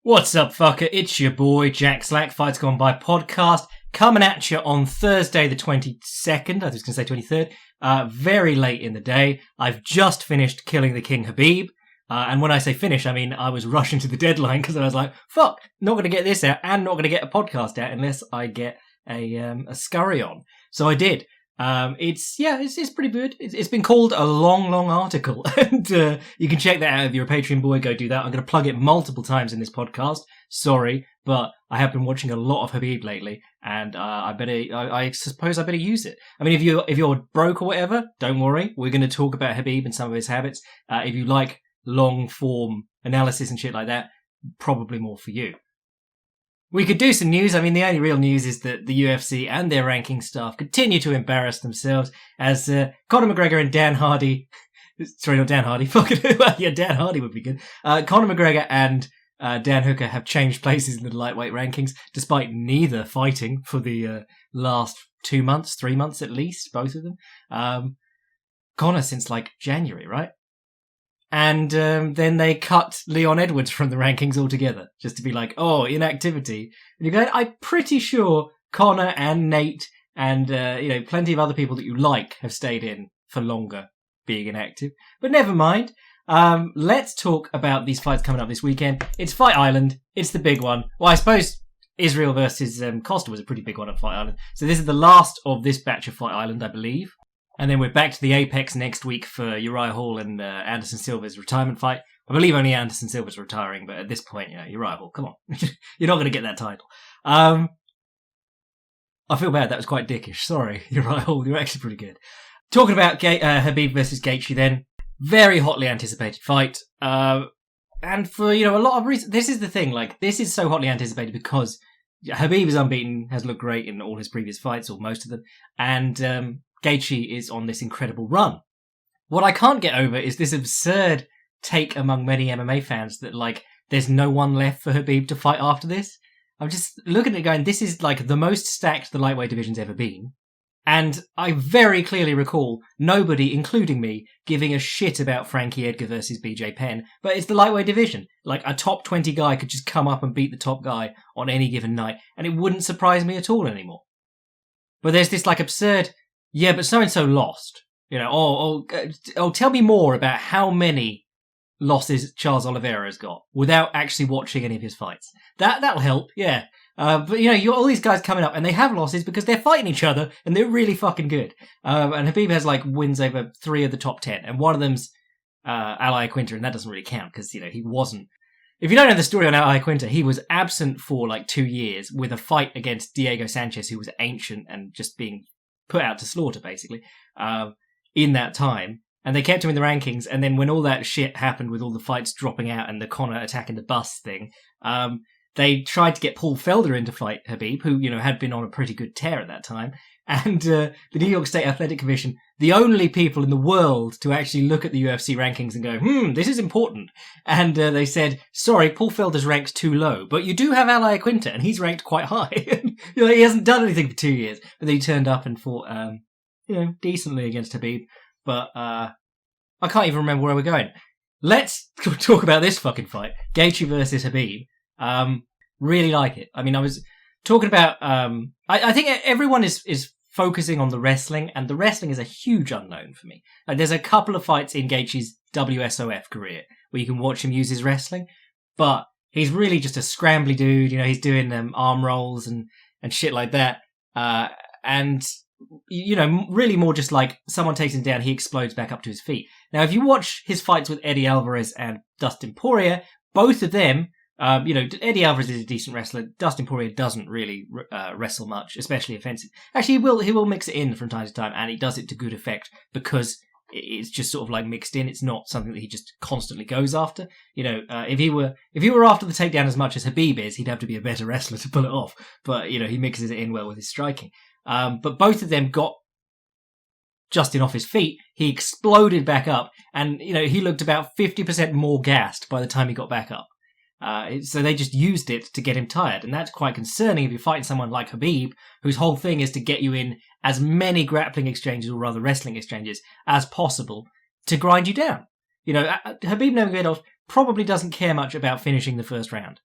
What's up, fucker? It's your boy, Jack Slack, Fights Gone By podcast, coming at you on Thursday the 22nd, I was going to say 23rd, very late in the day. I've just finished killing the King Khabib, and when I say finish, I mean I was rushing to the deadline because I was like, fuck, not going to get this out and not going to get a podcast out unless I get a scurry on. So I did. It's pretty good. It's been called a long article, and you can check that out if you're a Patreon boy. Go do that. I'm going to plug it multiple times in this podcast. Sorry, but I have been watching a lot of Khabib lately, and I suppose I better use it. I mean, if you're broke or whatever, don't worry. We're going to talk about Khabib and some of his habits. If you like long form analysis and shit like that, probably more for you. We could do some news. I mean, the only real news is that the UFC and their ranking staff continue to embarrass themselves as Conor McGregor and Dan Hardy... Sorry, not Dan Hardy. Yeah, Dan Hardy would be good. Conor McGregor and Dan Hooker have changed places in the lightweight rankings, despite neither fighting for the last 2 months, 3 months at least, both of them. Conor since, January, right? And then they cut Leon Edwards from the rankings altogether, just to be like, oh, inactivity. And you go, I'm pretty sure Conor and Nate and plenty of other people that you like have stayed in for longer being inactive. But never mind. Let's talk about these fights coming up this weekend. It's Fight Island. It's the big one. Well, I suppose Israel versus Costa was a pretty big one at Fight Island. So this is the last of this batch of Fight Island, I believe. And then we're back to the Apex next week for Uriah Hall and Anderson Silva's retirement fight. I believe only Anderson Silva's retiring, but at this point, Uriah Hall, come on. You're not going to get that title. I feel bad. That was quite dickish. Sorry, Uriah Hall. You're actually pretty good. Talking about Khabib versus Gaethje then. Very hotly anticipated fight. And for, a lot of reasons. This is the thing. This is so hotly anticipated because Khabib is unbeaten, has looked great in all his previous fights, or most of them. And Gaethje is on this incredible run. What I can't get over is this absurd take among many MMA fans that, there's no one left for Khabib to fight after this. I'm just looking at it going, this is, the most stacked the lightweight division's ever been. And I very clearly recall nobody, including me, giving a shit about Frankie Edgar versus BJ Penn. But it's the lightweight division. A top 20 guy could just come up and beat the top guy on any given night, and it wouldn't surprise me at all anymore. But there's this, absurd... Yeah, but so-and-so lost. Tell me more about how many losses Charles Oliveira has got without actually watching any of his fights. That'll help, yeah. But, you all these guys coming up, and they have losses because they're fighting each other, and they're really fucking good. And Khabib has, wins over 3 of the top 10, and one of them's Al Iaquinta, and that doesn't really count because, he wasn't... If you don't know the story on Al Iaquinta, he was absent for, 2 years with a fight against Diego Sanchez, who was ancient and just being... put out to slaughter, basically, in that time. And they kept him in the rankings, and then when all that shit happened with all the fights dropping out and the Conor attacking the bus thing, they tried to get Paul Felder in to fight Khabib, who, had been on a pretty good tear at that time. And the New York State Athletic Commission, the only people in the world to actually look at the UFC rankings and go, this is important. And they said, sorry, Paul Felder's ranked too low, but you do have Al Iaquinta, and he's ranked quite high. He hasn't done anything for 2 years. But then he turned up and fought, decently against Khabib. But I can't even remember where we're going. Let's talk about this fucking fight. Gaethje versus Khabib. Really like it. I mean, I was talking about... I think everyone is focusing on the wrestling, and the wrestling is a huge unknown for me. There's a couple of fights in Gaethje's WSOF career where you can watch him use his wrestling, but he's really just a scrambly dude. He's doing arm rolls and shit like that. And, really more just someone takes him down, he explodes back up to his feet. Now, if you watch his fights with Eddie Alvarez and Dustin Poirier, both of them, Eddie Alvarez is a decent wrestler. Dustin Poirier doesn't really wrestle much, especially offensive. Actually, he will mix it in from time to time, and he does it to good effect because it's just sort of mixed in. It's not something that he just constantly goes after. If he were after the takedown as much as Khabib is, he'd have to be a better wrestler to pull it off. But he mixes it in well with his striking. But both of them got Justin off his feet. He exploded back up, and he looked about 50% more gassed by the time he got back up. So they just used it to get him tired, and that's quite concerning if you're fighting someone like Khabib, whose whole thing is to get you in as many grappling exchanges, or rather wrestling exchanges, as possible to grind you down. Khabib Nurmagomedov probably doesn't care much about finishing the first round.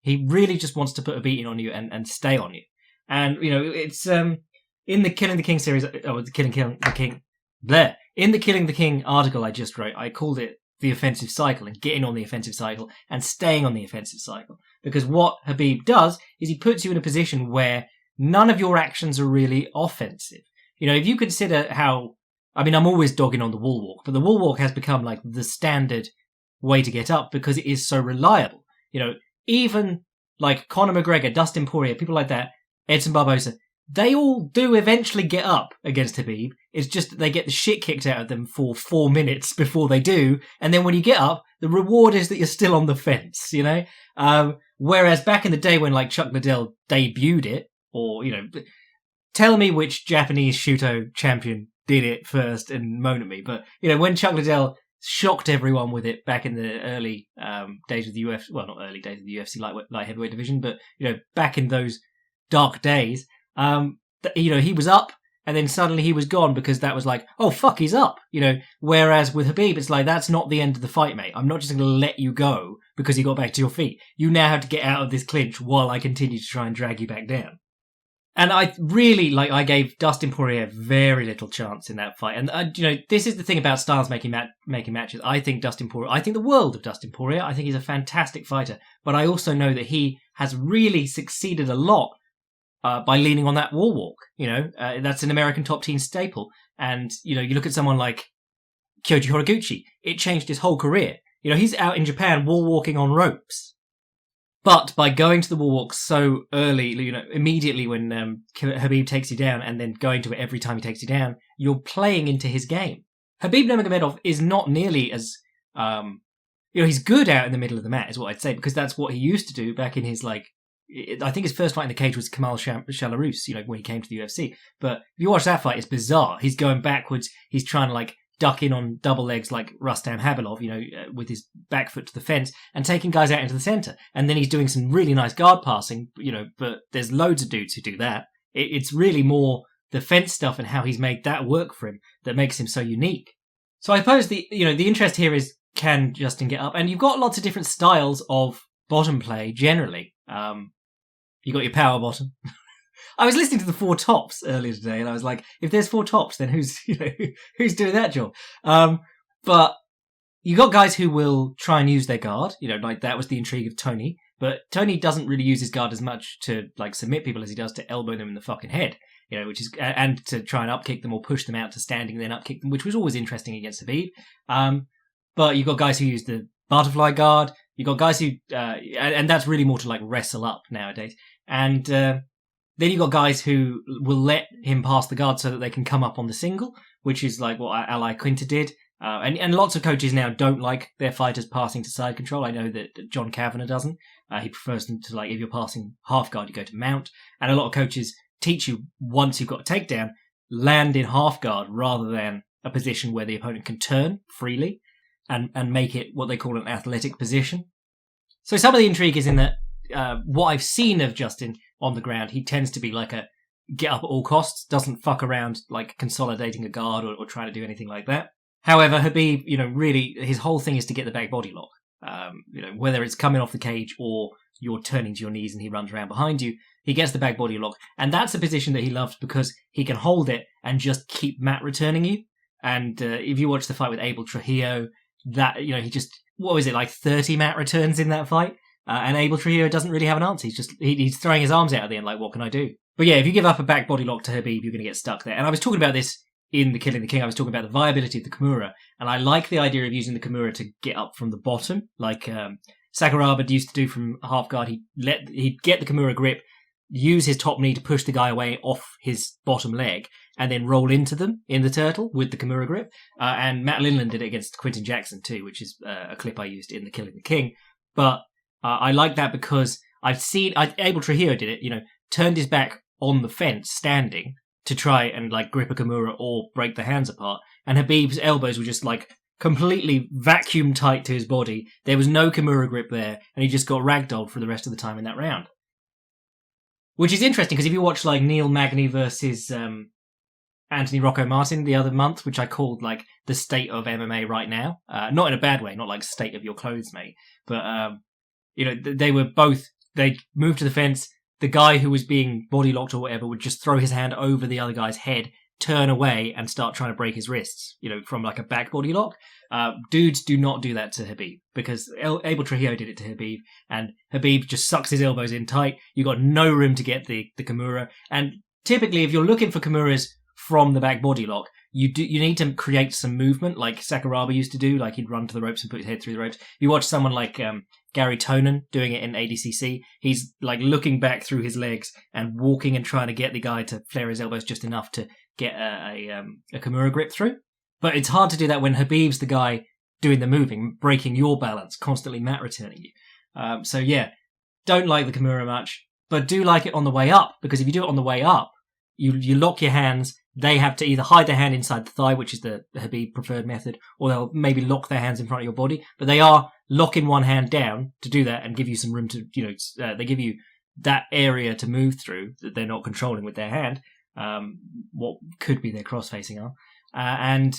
He really just wants to put a beating on you and stay on you. And, it's in the Killing the King series, the Killing the King, there. In the Killing the King article I just wrote, I called it the offensive cycle and getting on the offensive cycle and staying on the offensive cycle. Because what Khabib does is he puts you in a position where none of your actions are really offensive. If you consider I'm always dogging on the wall walk, but the wall walk has become like the standard way to get up because it is so reliable. Even like Conor McGregor, Dustin Poirier, people like that, Edson Barbosa, they all do eventually get up against Khabib. It's just that they get the shit kicked out of them for 4 minutes before they do. And then when you get up, the reward is that you're still on the fence, Whereas back in the day when like Chuck Liddell debuted it, or, tell me which Japanese Shuto champion did it first and moan at me. But, when Chuck Liddell shocked everyone with it back in the early days of the UFC, well, not early days of the UFC light heavyweight division, but, back in those dark days, he was up and then suddenly he was gone because that was like, oh, fuck, he's up, Whereas with Khabib, it's like, that's not the end of the fight, mate. I'm not just going to let you go because you got back to your feet. You now have to get out of this clinch while I continue to try and drag you back down. And I really, I gave Dustin Poirier very little chance in that fight. And, this is the thing about styles making matches. I think the world of Dustin Poirier. I think he's a fantastic fighter. But I also know that he has really succeeded a lot by leaning on that wall walk. That's an American top team staple. And, you look at someone like Kyoji Horiguchi. It changed his whole career. He's out in Japan wall walking on ropes. But by going to the wall walk so early, immediately when Khabib takes you down and then going to it every time he takes you down, you're playing into his game. Khabib Nurmagomedov is not nearly as, he's good out in the middle of the mat is what I'd say, because that's what he used to do back in his, I think his first fight in the cage was Kamal Shalarus, when he came to the UFC. But if you watch that fight, it's bizarre. He's going backwards. He's trying to, duck in on double legs like Rustam Habilov, with his back foot to the fence and taking guys out into the center. And then he's doing some really nice guard passing, but there's loads of dudes who do that. It's really more the fence stuff and how he's made that work for him that makes him so unique. So I suppose the interest here is, can Justin get up? And you've got lots of different styles of bottom play generally. You got your power bottom. I was listening to the Four Tops earlier today, and I was like, if there's Four Tops, then who's doing that job? But you got guys who will try and use their guard. That was the intrigue of Tony. But Tony doesn't really use his guard as much to submit people as he does to elbow them in the fucking head. Which is, and to try and upkick them or push them out to standing and then upkick them, which was always interesting against Khabib. But you've got guys who use the butterfly guard. You've got guys who, and that's really more to wrestle up nowadays. And then you've got guys who will let him pass the guard so that they can come up on the single, which is like what Ally Quinta did. And lots of coaches now don't like their fighters passing to side control. I know that John Kavanagh doesn't. He prefers them to, if you're passing half guard, you go to mount. And a lot of coaches teach you, once you've got a takedown, land in half guard rather than a position where the opponent can turn freely and make it what they call an athletic position. So some of the intrigue is in that what I've seen of Justin on the ground, he tends to be like a get up at all costs, doesn't fuck around consolidating a guard or trying to do anything like that. However, Khabib, really his whole thing is to get the back body lock. Whether it's coming off the cage or you're turning to your knees and he runs around behind you, he gets the back body lock. And that's a position that he loves because he can hold it and just keep mat returning you. And if you watch the fight with Abel Trujillo, that, he just, 30 mat returns in that fight? And Abel Trujillo doesn't really have an answer. He's throwing his arms out at the end, what can I do? But yeah, if you give up a back body lock to Khabib, you're going to get stuck there. And I was talking about this in the Killing the King. I was talking about the viability of the kimura. And I like the idea of using the kimura to get up from the bottom, like Sakuraba used to do from half guard. He'd get the kimura grip, use his top knee to push the guy away off his bottom leg, and then roll into them in the turtle with the kimura grip. And Matt Linland did it against Quinton Jackson too, which is a clip I used in the Killing the King. But I like that because I've seen Abel Trujillo did it, turned his back on the fence standing to try and grip a kimura or break the hands apart. And Khabib's elbows were just completely vacuum tight to his body. There was no kimura grip there, and he just got ragdolled for the rest of the time in that round. Which is interesting because if you watch Neil Magny versus Anthony Rocco Martin the other month, which I called the state of MMA right now, not in a bad way, not state of your clothes, mate, but they were both they move to the fence. The guy who was being body locked or whatever would just throw his hand over the other guy's head, turn away, and start trying to break his wrists, from like a back body lock. Dudes do not do that to Khabib, because Abel Trujillo did it to Khabib, and Khabib just sucks his elbows in tight. You got no room to get the kimura. And typically, if you're looking for kimuras from the back body lock, you need to create some movement, like Sakuraba used to do. Like, he'd run to the ropes and put his head through the ropes. If you watch someone like Gary Tonin doing it in ADCC, he's like looking back through his legs and walking and trying to get the guy to flare his elbows just enough to get a kimura grip through. But it's hard to do that when Habib's the guy doing the moving, breaking your balance, constantly mat returning you. So yeah, don't like the kimura much, but do like it on the way up, because if you do it on the way up, you lock your hands. They have to either hide their hand inside the thigh, which is the Khabib preferred method, or they'll maybe lock their hands in front of your body. But they are locking one hand down to do that and give you some room to, they give you that area to move through that they're not controlling with their hand, what could be their cross-facing arm. And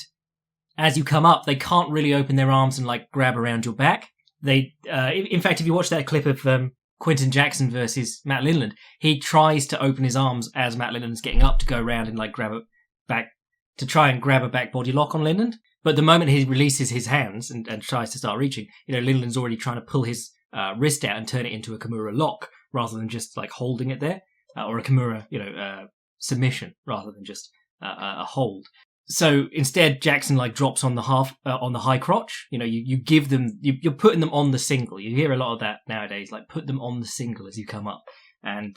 as you come up, they can't really open their arms and like grab around your back. They, in fact, if you watch that clip of Quentin Jackson versus Matt Lindland, he tries to open his arms as Matt Lindland's getting up to go around and like grab a back, to try and grab a back body lock on Lindland. But the moment he releases his hands and tries to start reaching, Lindland's already trying to pull his wrist out and turn it into a kimura lock rather than just like holding it there, or a kimura, submission rather than just a hold. So instead, Jackson like drops on the high crotch. You give them, you're putting them on the single. You hear a lot of that nowadays, like put them on the single as you come up. And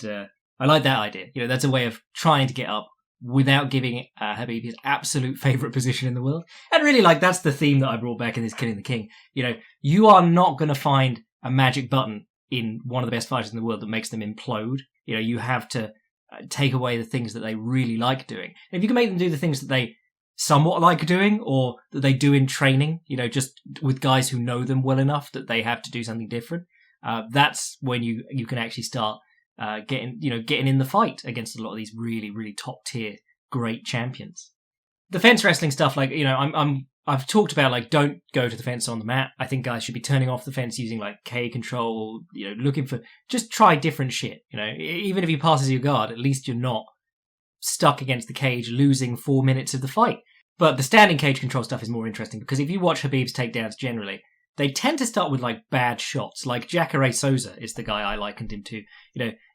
I like that idea. That's a way of trying to get up without giving Khabib his absolute favorite position in the world. And really, like, that's the theme that I brought back in this Killing the King. You are not going to find a magic button in one of the best fighters in the world that makes them implode. You have to take away the things that they really like doing. And if you can make them do the things that they somewhat like doing, or that they do in training, just with guys who know them well enough that they have to do something different, that's when you can actually start getting in the fight against a lot of these really, really top tier great champions. The fence wrestling stuff, like, I've talked about, like, don't go to the fence on the mat. I think guys should be turning off the fence using like K control, looking for, just try different shit. Even if he passes your guard, at least you're not stuck against the cage losing 4 minutes of the fight. But the standing cage control stuff is more interesting, because if you watch Khabib's takedowns generally, they tend to start with like bad shots. Like Jacare Souza is the guy I likened him to.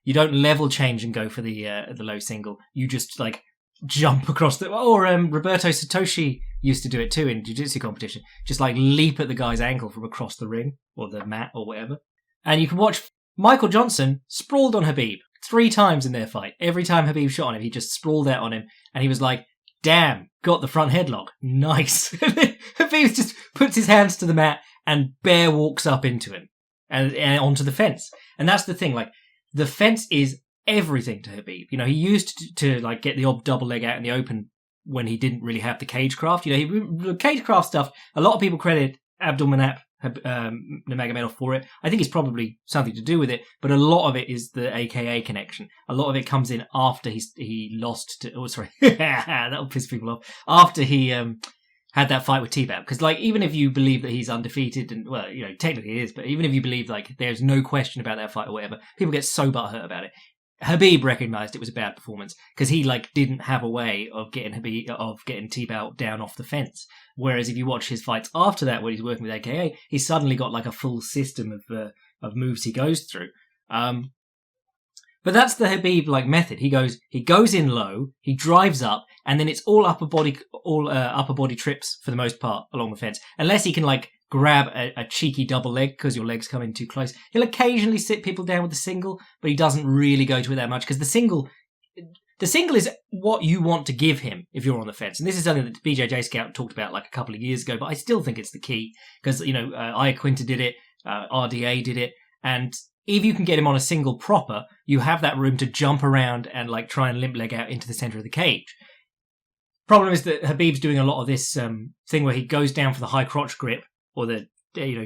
You don't level change and go for the low single. You just like jump across the, or Roberto Satoshi used to do it too in jiu-jitsu competition. Just like leap at the guy's ankle from across the ring or the mat or whatever. And you can watch Michael Johnson sprawled on Khabib 3 times in their fight. Every time Khabib shot on him, he just sprawled out on him, and he was like, damn, got the front headlock. Nice. Khabib just puts his hands to the mat and bear walks up into him and onto the fence. And that's the thing, like, the fence is everything to Khabib. He used to like get the odd double leg out in the open when he didn't really have the cagecraft. The cagecraft stuff, a lot of people credit Abdulmanap Nurmagomedov for it. I think it's probably something to do with it, but a lot of it is the AKA connection. A lot of it comes in after he lost to, that'll piss people off, after he had that fight with T-Bab. Because, like, even if you believe that he's undefeated, and, well, technically he is, but even if you believe, like, there's no question about that fight or whatever, people get so butthurt about it. Habib recognized it was a bad performance because he like didn't have a way of getting T-Bow down off the fence. Whereas if you watch his fights after that, when he's working with AKA, he's suddenly got like a full system of moves he goes through. But that's the Habib like method. He goes in low, he drives up, and then it's all upper body trips for the most part along the fence, unless he can like grab a cheeky double leg because your leg's coming too close. He'll occasionally sit people down with the single, but he doesn't really go to it that much because the single is what you want to give him if you're on the fence. And this is something that BJJ Scout talked about like a couple of years ago, but I still think it's the key because, Iaquinta did it, RDA did it, and if you can get him on a single proper, you have that room to jump around and like try and limp leg out into the center of the cage. Problem is that Habib's doing a lot of this thing where he goes down for the high crotch grip, or the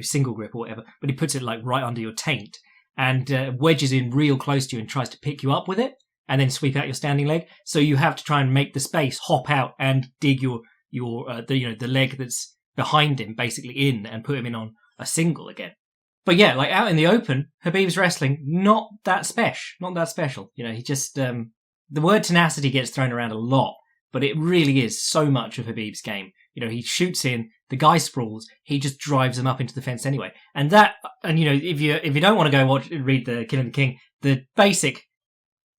single grip or whatever, but he puts it like right under your taint and wedges in real close to you and tries to pick you up with it and then sweep out your standing leg. So you have to try and make the space, hop out and dig the leg that's behind him basically in and put him in on a single again. But yeah, like out in the open, Khabib's wrestling, not that special. You know, he just, the word tenacity gets thrown around a lot, but it really is so much of Khabib's game. You know, he shoots in, the guy sprawls, he just drives him up into the fence anyway. And you know, if you don't want to go read the Killing the King, the basic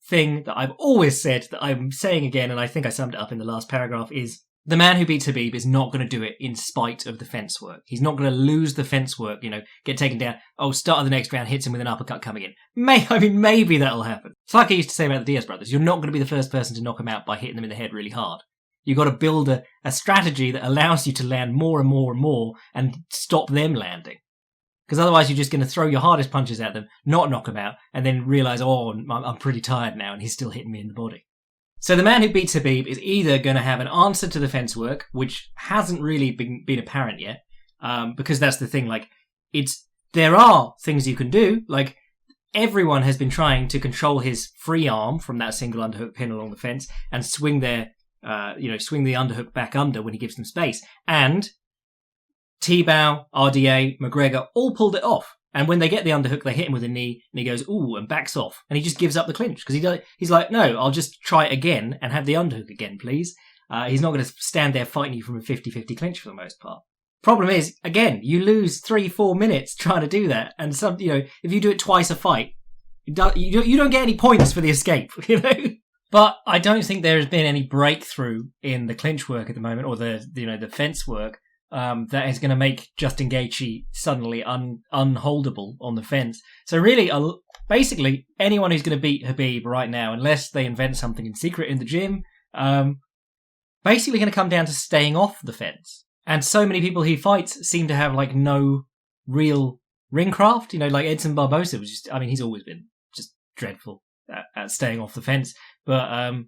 thing that I've always said, that I'm saying again, and I think I summed it up in the last paragraph, is the man who beats Khabib is not going to do it in spite of the fence work. He's not going to lose the fence work, you know, get taken down. Oh, start of the next round, hits him with an uppercut coming in. Maybe that'll happen. It's like I used to say about the Diaz brothers. You're not going to be the first person to knock them out by hitting them in the head really hard. You've got to build a strategy that allows you to land more and more and more and stop them landing. Because otherwise you're just going to throw your hardest punches at them, not knock them out, and then realise, oh, I'm pretty tired now, and he's still hitting me in the body. So the man who beats Khabib is either going to have an answer to the fence work, which hasn't really been apparent yet, because that's the thing. Like, there are things you can do. Like, everyone has been trying to control his free arm from that single underhook pin along the fence and swing the underhook back under when he gives them space. And T-Bow, RDA, McGregor all pulled it off. And when they get the underhook, they hit him with a knee, and he goes, ooh, and backs off. And he just gives up the clinch, because he's like, no, I'll just try it again and have the underhook again, please. He's not going to stand there fighting you from a 50-50 clinch for the most part. Problem is, again, you lose 3-4 minutes trying to do that. And if you do it twice a fight, you don't get any points for the escape, you know? But I don't think there has been any breakthrough in the clinch work at the moment, or the fence work. That is going to make Justin Gaethje suddenly unholdable on the fence. So really, basically, anyone who's going to beat Khabib right now, unless they invent something in secret in the gym, basically going to come down to staying off the fence. And so many people he fights seem to have like no real ring craft. You know, like Edson Barbosa was just, he's always been just dreadful at staying off the fence. But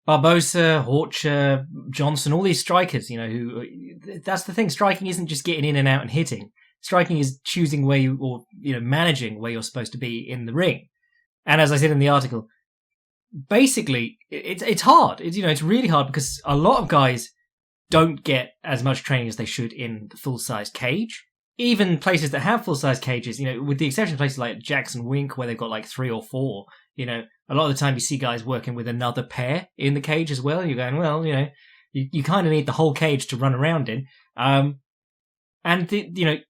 Barbosa, Horcher, Johnson, all these strikers, you know, that's the thing. Striking isn't just getting in and out and hitting. Striking is choosing managing where you're supposed to be in the ring. And as I said in the article, basically, it's hard. It's really hard because a lot of guys don't get as much training as they should in the full-size cage. Even places that have full-size cages, you know, with the exception of places like Jackson Wink, where they've got like 3 or 4, you know, a lot of the time you see guys working with another pair in the cage as well. You're going, well, you know, you kind of need the whole cage to run around in. And the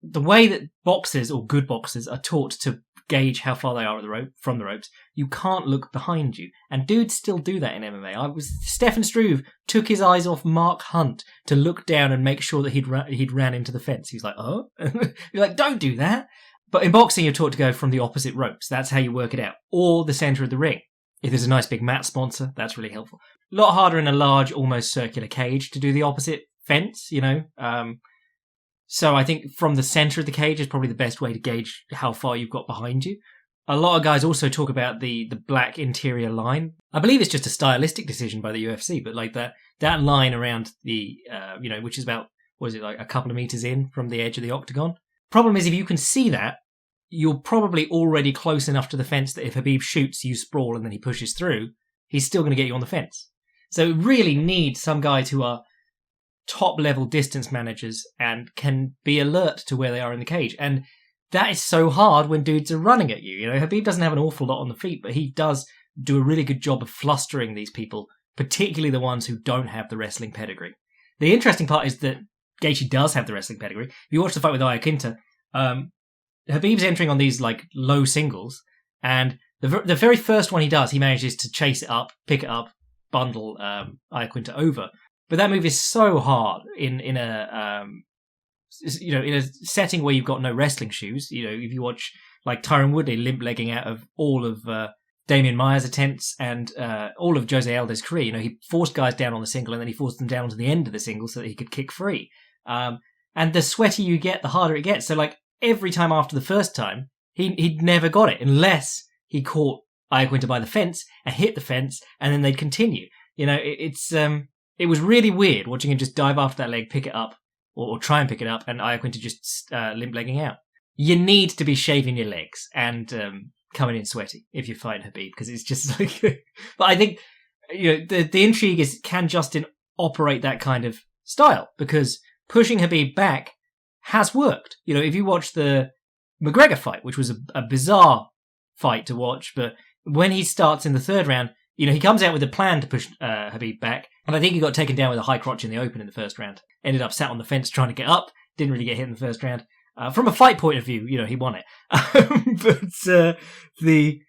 way that boxers or good boxers are taught to gauge how far they are from the ropes, you can't look behind you. And dudes still do that in MMA. Stefan Struve took his eyes off Mark Hunt to look down and make sure that he'd ran into the fence. He's like, oh, you're like, don't do that. But in boxing, you're taught to go from the opposite ropes. That's how you work it out. Or the center of the ring. If there's a nice big mat sponsor, that's really helpful. A lot harder in a large, almost circular cage to do the opposite fence, you know. So I think from the center of the cage is probably the best way to gauge how far you've got behind you. A lot of guys also talk about the black interior line. I believe it's just a stylistic decision by the UFC, but like that line around the, which is about, like a couple of meters in from the edge of the octagon. Problem is, if you can see that, you're probably already close enough to the fence that if Khabib shoots, you sprawl and then he pushes through, he's still going to get you on the fence. So it really needs some guys who are top-level distance managers and can be alert to where they are in the cage. And that is so hard when dudes are running at you. You know, Khabib doesn't have an awful lot on the feet, but he does do a really good job of flustering these people, particularly the ones who don't have the wrestling pedigree. The interesting part is that Gaethje does have the wrestling pedigree. If you watch the fight with Iaquinta, Khabib's entering on these like low singles, and the very first one he does, he manages to chase it up, pick it up, bundle Iaquinta over. But that move is so hard in a setting where you've got no wrestling shoes. You know, if you watch like Tyron Woodley limp legging out of all of Damian Maia's attempts and all of Jose Aldo's career, you know, he forced guys down on the single and then he forced them down to the end of the single so that he could kick free. And the sweatier you get, the harder it gets. So like every time after the first time, he'd never got it unless he caught Iaquinta by the fence and hit the fence, and then they'd continue. You know, it was really weird watching him just dive after that leg, pick it up, or try and pick it up, and Iaquinta just limp-legging out. You need to be shaving your legs and coming in sweaty if you're fighting Khabib, because it's just like... But I think, you know, the intrigue is, can Justin operate that kind of style? Because pushing Khabib back has worked. You know, if you watch the McGregor fight, which was a bizarre fight to watch, but when he starts in the third round, you know, he comes out with a plan to push Khabib back, and I think he got taken down with a high crotch in the open in the first round. Ended up sat on the fence trying to get up, didn't really get hit in the first round. From a fight point of view, you know, he won it. But the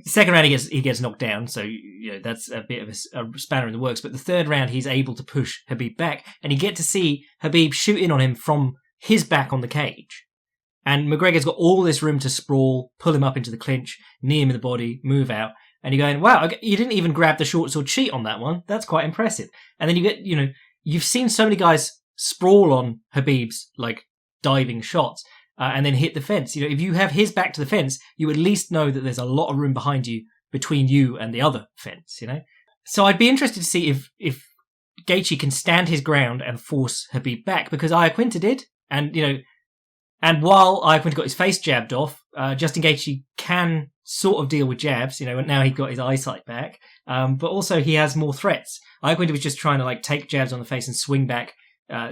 second round he gets knocked down, so you know that's a bit of a spanner in the works. But the third round he's able to push Khabib back, and you get to see Khabib shoot in on him from his back on the cage. And McGregor's got all this room to sprawl, pull him up into the clinch, knee him in the body, move out. And you're going, wow, you didn't even grab the short sword cheat on that one. That's quite impressive. And then you get, you know, you've seen so many guys sprawl on Khabib's, like, diving shots, and then hit the fence. You know, if you have his back to the fence, you at least know that there's a lot of room behind you between you and the other fence, you know? So I'd be interested to see if Gaethje can stand his ground and force Khabib back, because Iaquinta did. And, you know, and while Iaquinta got his face jabbed off, Justin Gaethje can sort of deal with jabs, you know, and now he got his eyesight back. But also he has more threats. Iaquinta was just trying to like take jabs on the face and swing back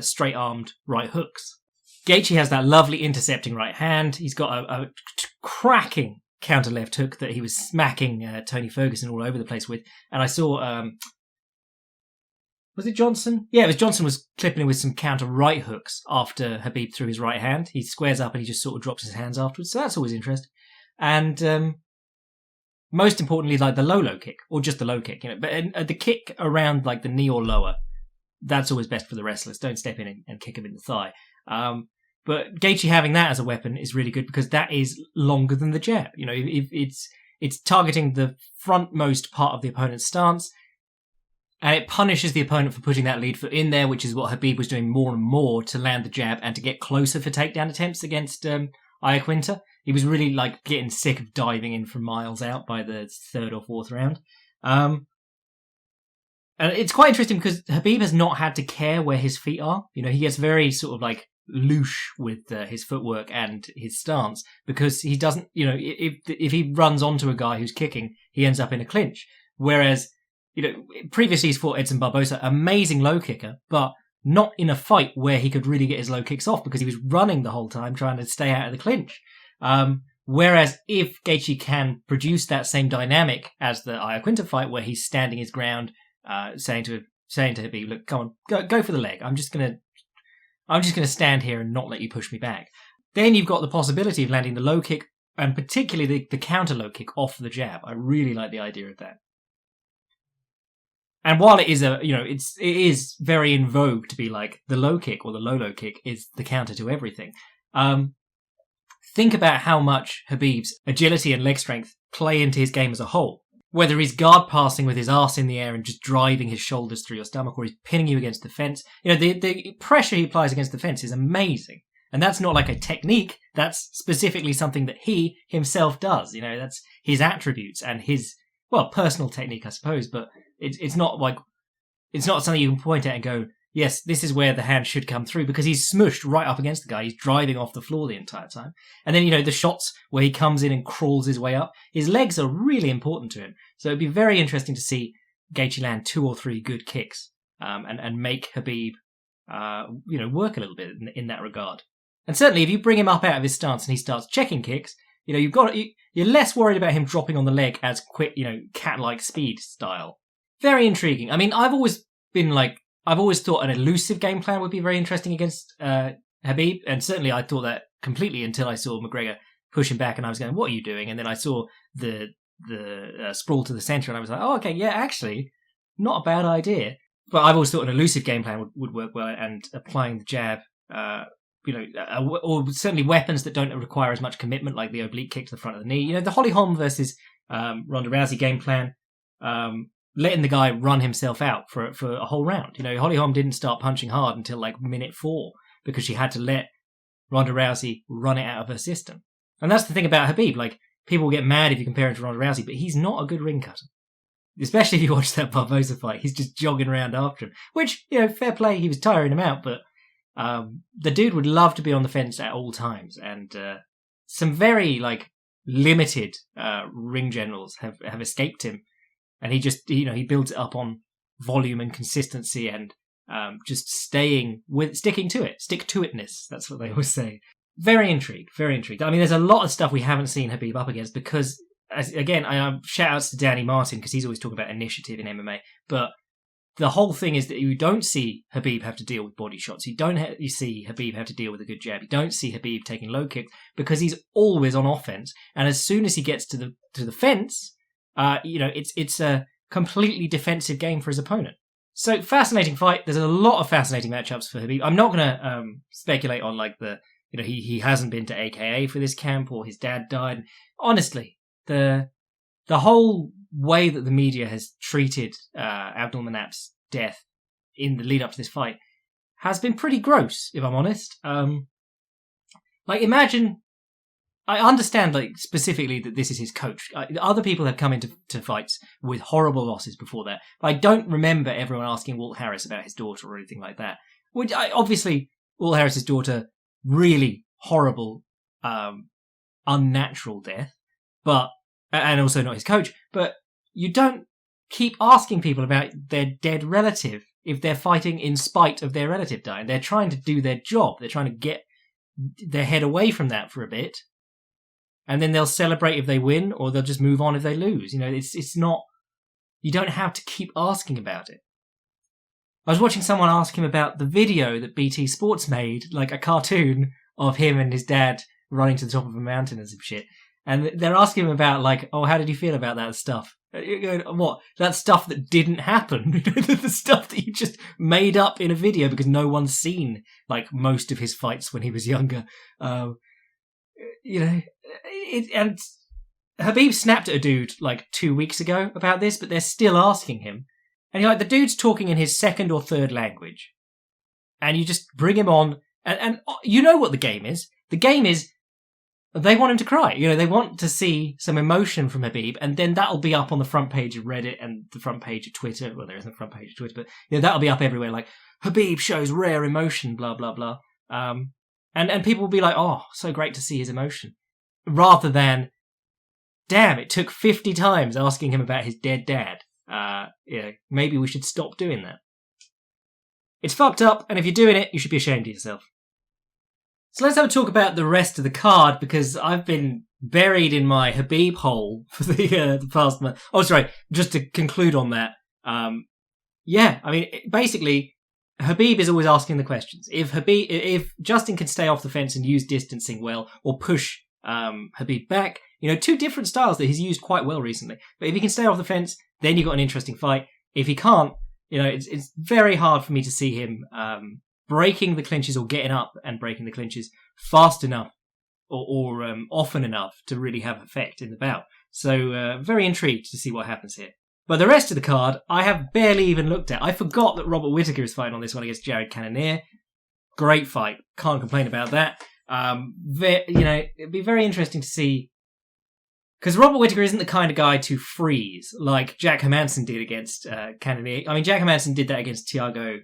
straight-armed right hooks. Gaethje has that lovely intercepting right hand. He's got a cracking counter left hook that he was smacking Tony Ferguson all over the place with. And I saw, was it Johnson? Yeah, it was Johnson was clipping him with some counter right hooks after Khabib threw his right hand. He squares up and he just sort of drops his hands afterwards. So that's always interesting. And most importantly, like the low kick, or just the low kick, you know. But the kick around like the knee or lower, that's always best for the wrestlers. Don't step in and kick him in the thigh. But Gaethje having that as a weapon is really good because that is longer than the jab. You know, if it's targeting the frontmost part of the opponent's stance, and it punishes the opponent for putting that lead foot in there, which is what Khabib was doing more and more to land the jab and to get closer for takedown attempts against Iaquinta. He was really like getting sick of diving in from miles out by the third or fourth round. And it's quite interesting because Khabib has not had to care where his feet are. You know, he gets very sort of like louche with his footwork and his stance because he doesn't, you know, if he runs onto a guy who's kicking, he ends up in a clinch. Whereas, you know, previously he's fought Edson Barbosa, amazing low kicker, but not in a fight where he could really get his low kicks off because he was running the whole time trying to stay out of the clinch. Whereas if Gaethje can produce that same dynamic as the Iaquinta fight where he's standing his ground, saying to Khabib, look, come on, go for the leg. I'm just gonna stand here and not let you push me back. Then you've got the possibility of landing the low kick and particularly the counter low kick off the jab. I really like the idea of that. And while it is it is very in vogue to be like the low kick or the low kick is the counter to everything. Think about how much Khabib's agility and leg strength play into his game as a whole. Whether he's guard passing with his arse in the air and just driving his shoulders through your stomach, or he's pinning you against the fence. You know, the pressure he applies against the fence is amazing. And that's not like a technique. That's specifically something that he himself does. You know, that's his attributes and his, well, personal technique, I suppose. But it's not something you can point at and go, yes, this is where the hand should come through, because he's smushed right up against the guy. He's driving off the floor the entire time. And then, you know, the shots where he comes in and crawls his way up, his legs are really important to him. So it'd be very interesting to see Gaethje land 2 or 3 good kicks, and make Khabib, work a little bit in that regard. And certainly if you bring him up out of his stance and he starts checking kicks, you know, you're less worried about him dropping on the leg as quick, you know, cat-like speed style. Very intriguing. I mean, I've always thought an elusive game plan would be very interesting against Khabib, and certainly I thought that completely until I saw McGregor push him back, and I was going, "What are you doing?" And then I saw the sprawl to the center, and I was like, "Oh, okay, yeah, actually, not a bad idea." But I've always thought an elusive game plan would work well, and applying the jab, or certainly weapons that don't require as much commitment, like the oblique kick to the front of the knee. You know, the Holly Holm versus Ronda Rousey game plan. Letting the guy run himself out for a whole round. You know, Holly Holm didn't start punching hard until like minute 4 because she had to let Ronda Rousey run it out of her system. And that's the thing about Khabib. Like, people get mad if you compare him to Ronda Rousey, but he's not a good ring cutter. Especially if you watch that Barbosa fight. He's just jogging around after him. Which, you know, fair play, he was tiring him out, but the dude would love to be on the fence at all times. And some very, like, limited ring generals have escaped him. And he just, you know, he builds it up on volume and consistency and just sticking to it, stick-to-itness. That's what they always say. Very intrigued. I mean, there's a lot of stuff we haven't seen Khabib up against because, again, I shout-outs to Danny Martin because he's always talking about initiative in MMA, but the whole thing is that you don't see Khabib have to deal with body shots. You see Khabib have to deal with a good jab. You don't see Khabib taking low kicks because he's always on offense. And as soon as he gets to the fence, it's a completely defensive game for his opponent. So fascinating fight. There's a lot of fascinating matchups for Khabib. I'm not going to speculate on like he hasn't been to AKA for this camp or his dad died. Honestly, the whole way that the media has treated Abdul Manap's death in the lead up to this fight has been pretty gross, if I'm honest. Imagine, I understand specifically that this is his coach. Other people have come into fights with horrible losses before that, but I don't remember everyone asking Walt Harris about his daughter or anything like that. Obviously, Walt Harris's daughter, really horrible, unnatural death, and also not his coach, but you don't keep asking people about their dead relative if they're fighting in spite of their relative dying. They're trying to do their job. They're trying to get their head away from that for a bit, and then they'll celebrate if they win, or they'll just move on if they lose. It's not. You don't have to keep asking about it. I was watching someone ask him about the video that BT Sports made, like a cartoon of him and his dad running to the top of a mountain and some shit. And they're asking him about, how did you feel about that stuff? You're going, what? That stuff that didn't happen? The stuff that you just made up in a video because no one's seen, most of his fights when he was younger. And Khabib snapped at a dude, 2 weeks ago about this, but they're still asking him. And the dude's talking in his second or third language. And you just bring him on, and you know what the game is. The game is, they want him to cry. They want to see some emotion from Khabib, and then that'll be up on the front page of Reddit and the front page of Twitter. Well, there isn't a front page of Twitter, but that'll be up everywhere. Khabib shows rare emotion, blah blah blah. And people will be like, "Oh, so great to see his emotion," rather than, "Damn, it took 50 times asking him about his dead dad." Maybe we should stop doing that. It's fucked up, and if you're doing it, you should be ashamed of yourself. So let's have a talk about the rest of the card, because I've been buried in my Khabib hole for the past month. Oh, sorry, just to conclude on that. Basically, Khabib is always asking the questions. If Justin can stay off the fence and use distancing well, or push Khabib back, two different styles that he's used quite well recently. But if he can stay off the fence, then you've got an interesting fight. If he can't, it's very hard for me to see him breaking the clinches or getting up and breaking the clinches fast enough or often enough to really have effect in the bout. So very intrigued to see what happens here. But the rest of the card, I have barely even looked at. I forgot that Robert Whittaker is fighting on this one against Jared Cannonier. Great fight. Can't complain about that. It'd be very interesting to see, because Robert Whittaker isn't the kind of guy to freeze like Jack Hermansson did against Cannonier. I mean, Jack Hermansson did that against Thiago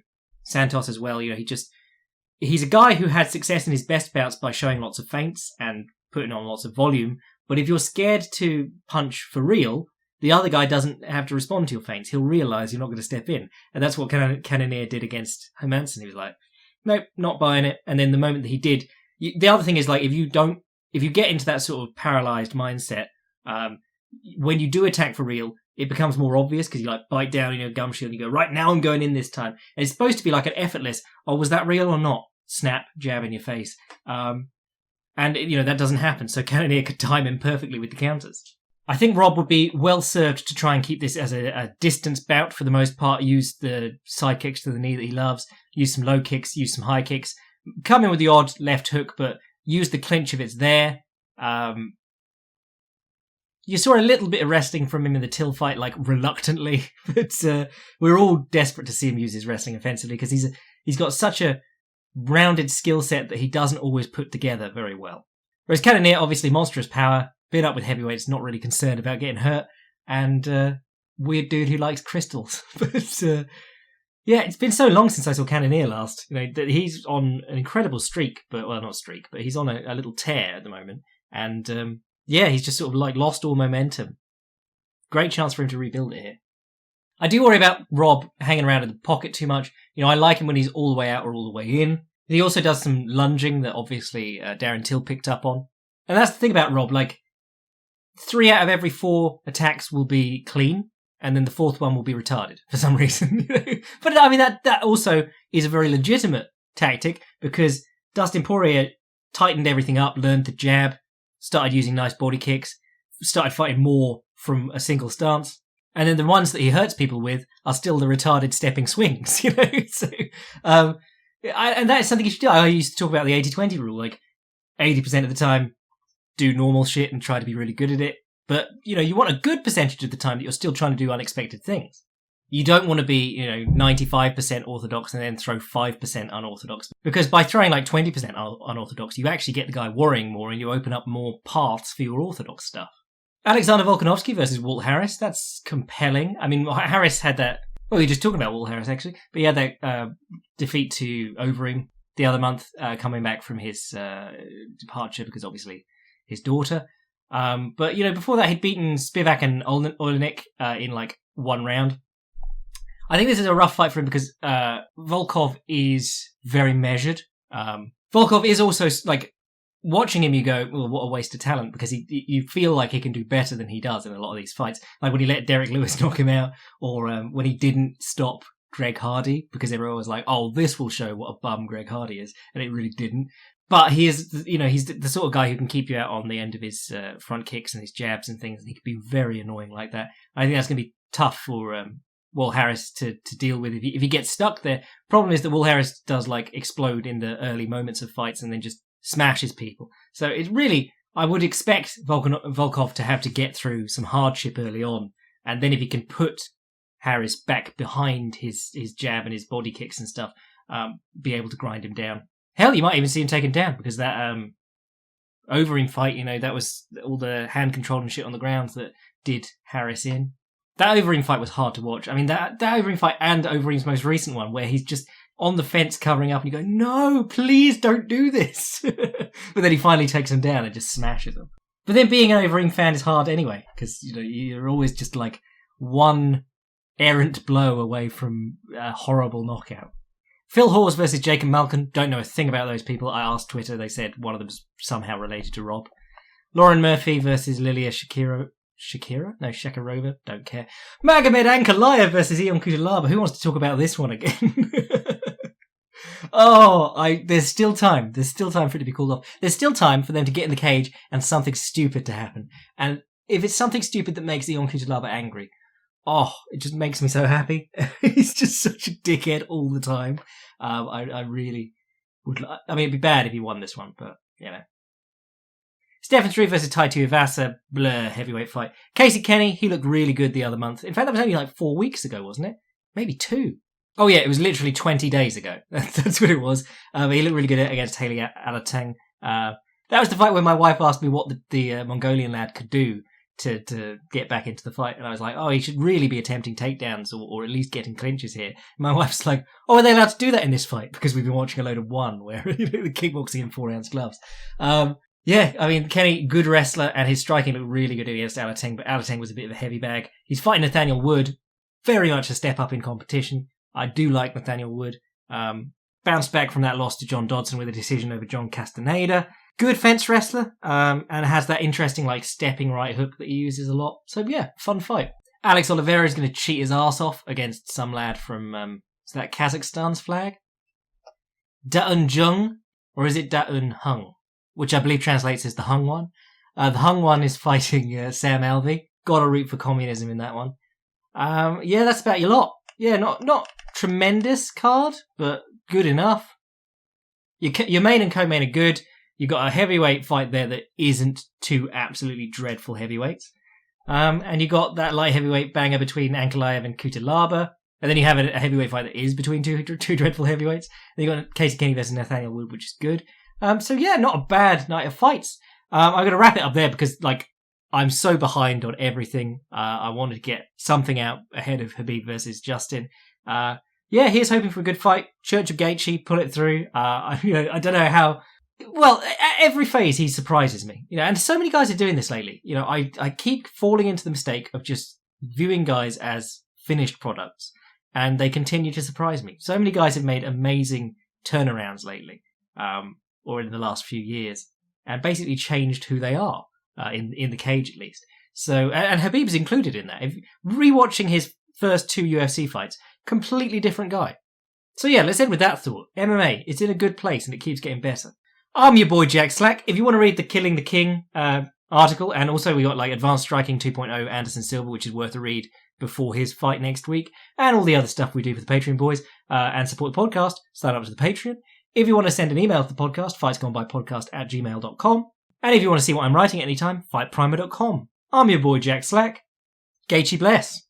Santos as well. He's a guy who had success in his best bouts by showing lots of feints and putting on lots of volume. But if you're scared to punch for real, the other guy doesn't have to respond to your feints. He'll realise you're not going to step in. And that's what Cannonier did against Hermansson. He was like, nope, not buying it. And then the moment that he did, the other thing is if you get into that sort of paralysed mindset, when you do attack for real, it becomes more obvious because you bite down in your gum shield and you go, right, now I'm going in this time. And it's supposed to be like an effortless, oh, was that real or not? Snap, jab in your face. And that doesn't happen. So Cannonier could time him perfectly with the counters. I think Rob would be well served to try and keep this as a distance bout for the most part. Use the side kicks to the knee that he loves. Use some low kicks, use some high kicks. Come in with the odd left hook, but use the clinch if it's there. You saw a little bit of wrestling from him in the Till fight, reluctantly, but we're all desperate to see him use his wrestling offensively because he's got such a rounded skill set that he doesn't always put together very well. Whereas Cannonier, obviously monstrous power, been up with heavyweights, not really concerned about getting hurt, and weird dude who likes crystals. But it's been so long since I saw Cannonier last. That he's on an incredible streak, but he's on a little tear at the moment, and he's just sort of lost all momentum. Great chance for him to rebuild it here. I do worry about Rob hanging around in the pocket too much. I like him when he's all the way out or all the way in. He also does some lunging that obviously Darren Till picked up on. And that's the thing about Rob, 3 out of every 4 attacks will be clean, and then the 4th one will be retarded for some reason. But I mean, that also is a very legitimate tactic, because Dustin Poirier tightened everything up, learned the jab, started using nice body kicks, started fighting more from a single stance. And then the ones that he hurts people with are still the retarded stepping swings, So, and that is something you should do. I used to talk about the 80-20 rule, 80% of the time, do normal shit and try to be really good at it. But, you want a good percentage of the time that you're still trying to do unexpected things. You don't want to be, 95% orthodox and then throw 5% unorthodox. Because by throwing 20% unorthodox, you actually get the guy worrying more and you open up more paths for your orthodox stuff. Alexander Volkanovski versus Walt Harris. That's compelling. I mean, Harris had that... Well, we were just talking about Walt Harris, actually. But he had that defeat to Overeem the other month, coming back from his departure because obviously his daughter. But, before that, he'd beaten Spivak and Olenek in, 1 round. I think this is a rough fight for him because Volkov is very measured. Volkov is also, watching him, you go, well, what a waste of talent, because you feel like he can do better than he does in a lot of these fights. Like when he let Derek Lewis knock him out, or when he didn't stop Greg Hardy, because everyone was like, oh, this will show what a bum Greg Hardy is, and it really didn't. But he is, he's the sort of guy who can keep you out on the end of his front kicks and his jabs and things, and he can be very annoying like that. I think that's going to be tough for Will Harris to deal with if he gets stuck there. Problem is that Will Harris does explode in the early moments of fights and then just smashes people. So it's really, I would expect Volkov to have to get through some hardship early on, and then if he can put Harris back behind his jab and his body kicks and stuff, be able to grind him down. Hell, you might even see him taken down, because that Overeem fight, that was all the hand control and shit on the ground that did Harris in. That Overeem fight was hard to watch. I mean, that Overeem fight and Overeem's most recent one, where he's just on the fence covering up and you go, no, please don't do this. But then he finally takes him down and just smashes him. But then being an Overeem fan is hard anyway, because, you're always just one errant blow away from a horrible knockout. Phil Hawes versus Jacob Malkin. Don't know a thing about those people. I asked Twitter. They said one of them's somehow related to Rob. Lauren Murphy versus Lilia Shakarova? Don't care. Magomed Ankalaev versus Ion Cutelaba. Who wants to talk about this one again? There's still time. There's still time for it to be called off. There's still time for them to get in the cage and something stupid to happen. And if it's something stupid that makes Ion Cutelaba angry, it just makes me so happy. He's just such a dickhead all the time. I really would... I mean, it'd be bad if he won this one, but, Stefan Struve versus Tai Tuivasa, heavyweight fight. Casey Kenny, he looked really good the other month. In fact, that was only 4 weeks ago, wasn't it? Maybe 2. Oh yeah, it was literally 20 days ago. That's what it was. He looked really good against Haley Alateng. That was the fight where my wife asked me what the Mongolian lad could do to get back into the fight. And I was like, he should really be attempting takedowns or at least getting clinches here. And my wife's like, are they allowed to do that in this fight? Because we've been watching a load of One, where the kickboxing in 4-ounce gloves. Yeah, I mean, Kenny, good wrestler, and his striking looked really good against Alateng, but Alateng was a bit of a heavy bag. He's fighting Nathaniel Wood, very much a step up in competition. I do like Nathaniel Wood. Bounced back from that loss to John Dodson with a decision over John Castaneda. Good fence wrestler, and has that interesting stepping right hook that he uses a lot. So yeah, fun fight. Alex Oliveira is going to cheat his ass off against some lad from, is that Kazakhstan's flag? Daun Jung, or is it Daun Hung? Which I believe translates as the Hung one. The Hung one is fighting Sam Alvey. Gotta root for communism in that one. Yeah, that's about your lot. Yeah, not tremendous card, but good enough. Your main and co-main are good. You've got a heavyweight fight there that isn't 2 absolutely dreadful heavyweights. And you got that light heavyweight banger between Ankalaev and Cutelaba. And then you have a heavyweight fight that is between two dreadful heavyweights. Then you got Casey Kenny versus Nathaniel Wood, which is good. So yeah, not a bad night of fights. I'm going to wrap it up there because I'm so behind on everything. I wanted to get something out ahead of Khabib versus Justin. Yeah, here's hoping for a good fight. Church of Gaethje, pull it through. I don't know how. Well, at every phase he surprises me. And so many guys are doing this lately. I keep falling into the mistake of just viewing guys as finished products. And they continue to surprise me. So many guys have made amazing turnarounds lately, or in the last few years, and basically changed who they are, in the cage at least. So, and Khabib's included in that. Rewatching his first 2 UFC fights, completely different guy. So yeah, let's end with that thought. MMA, it's in a good place and it keeps getting better. I'm your boy Jack Slack. If you want to read the Killing the King article, and also we got like Advanced Striking 2.0 Anderson Silva, which is worth a read before his fight next week, and all the other stuff we do for the Patreon boys, and support the podcast, sign up to the Patreon. If you want to send an email to the podcast, fightsgonebypodcast@gmail.com. And if you want to see what I'm writing at any time, fightprimer.com. I'm your boy Jack Slack. Gaethje bless.